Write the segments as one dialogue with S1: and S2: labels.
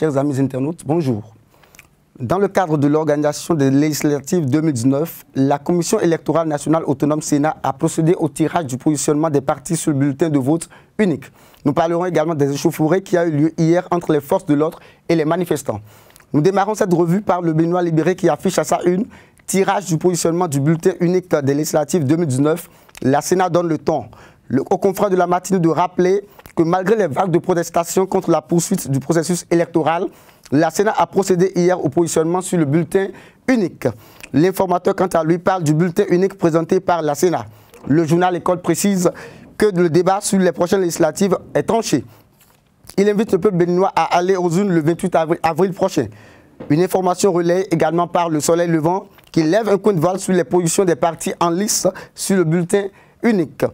S1: chers amis internautes, bonjour. Dans le cadre de l'organisation des législatives 2019, la Commission électorale nationale autonome Sénat a procédé au tirage du positionnement des partis sur le bulletin de vote unique. Nous parlerons également des échauffourées qui a eu lieu hier entre les forces de l'ordre et les manifestants. Nous démarrons cette revue par le Béninois libéré qui affiche à sa une tirage du positionnement du bulletin unique des législatives 2019. La Sénat donne le ton aux confrères de la matinée de rappeler que malgré les vagues de protestation contre la poursuite du processus électoral, la Sénat a procédé hier au positionnement sur le bulletin unique. L'informateur, quant à lui, parle du bulletin unique présenté par la Sénat. Le journal École précise que le débat sur les prochaines législatives est tranché. Il invite le peuple béninois à aller aux urnes le 28 avril prochain. Une information relayée également par le Soleil Levant qui lève un coin de voile sur les positions des partis en lice sur le bulletin unique.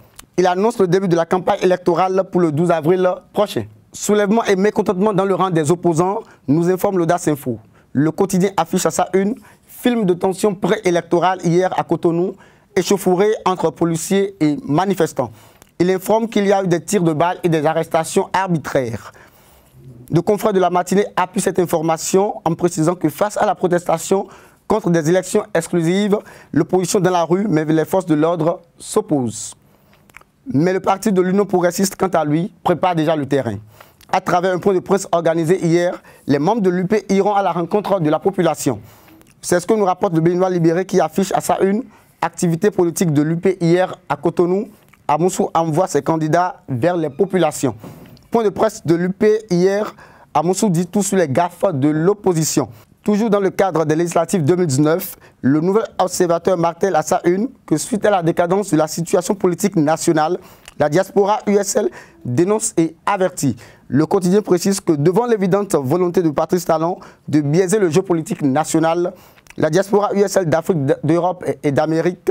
S1: Il annonce le début de la campagne électorale pour le 12 avril prochain. Soulèvement et mécontentement dans le rang des opposants, nous informe l'Audace Info. Le quotidien affiche à sa une film de tension préélectorale hier à Cotonou, échauffourée entre policiers et manifestants. Il informe qu'il y a eu des tirs de balles et des arrestations arbitraires. Le confrère de la matinée appuie cette information en précisant que face à la protestation contre des élections exclusives, l'opposition dans la rue, mais les forces de l'ordre s'opposent. Mais le parti de l'Union progressiste, quant à lui, prépare déjà le terrain. À travers un point de presse organisé hier, les membres de l'UP iront à la rencontre de la population. C'est ce que nous rapporte le Béninois libéré qui affiche à sa une activité politique de l'UP hier à Cotonou. Amoussou envoie ses candidats vers les populations. Point de presse de l'UP hier, Amoussou dit tout sur les gaffes de l'opposition. Toujours dans le cadre des législatives 2019, le nouvel observateur martèle à sa une que suite à la décadence de la situation politique nationale, la diaspora USL dénonce et avertit. Le quotidien précise que devant l'évidente volonté de Patrice Talon de biaiser le jeu politique national, la diaspora USL d'Afrique, d'Europe et d'Amérique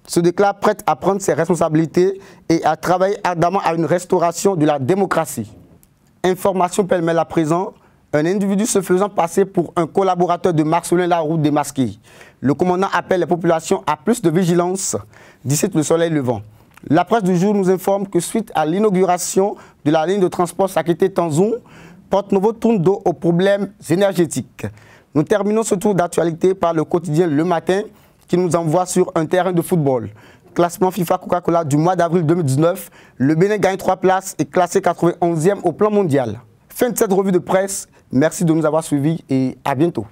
S1: se déclare prête à prendre ses responsabilités et à travailler ardemment à une restauration de la démocratie. Information pêle-mêle à présent. Un individu se faisant passer pour un collaborateur de Marcelin Laroute démasqué. Le commandant appelle les populations à plus de vigilance, d'ici le Soleil Levant. La presse du jour nous informe que suite à l'inauguration de la ligne de transport Sakété-Tanzoum, Porte-Novo tourne dos aux problèmes énergétiques. Nous terminons ce tour d'actualité par le quotidien Le Matin qui nous envoie sur un terrain de football. Classement FIFA Coca-Cola du mois d'avril 2019, le Bénin gagne 3 places et classé 91e au plan mondial. Fin de cette revue de presse. Merci de nous avoir suivis et à bientôt.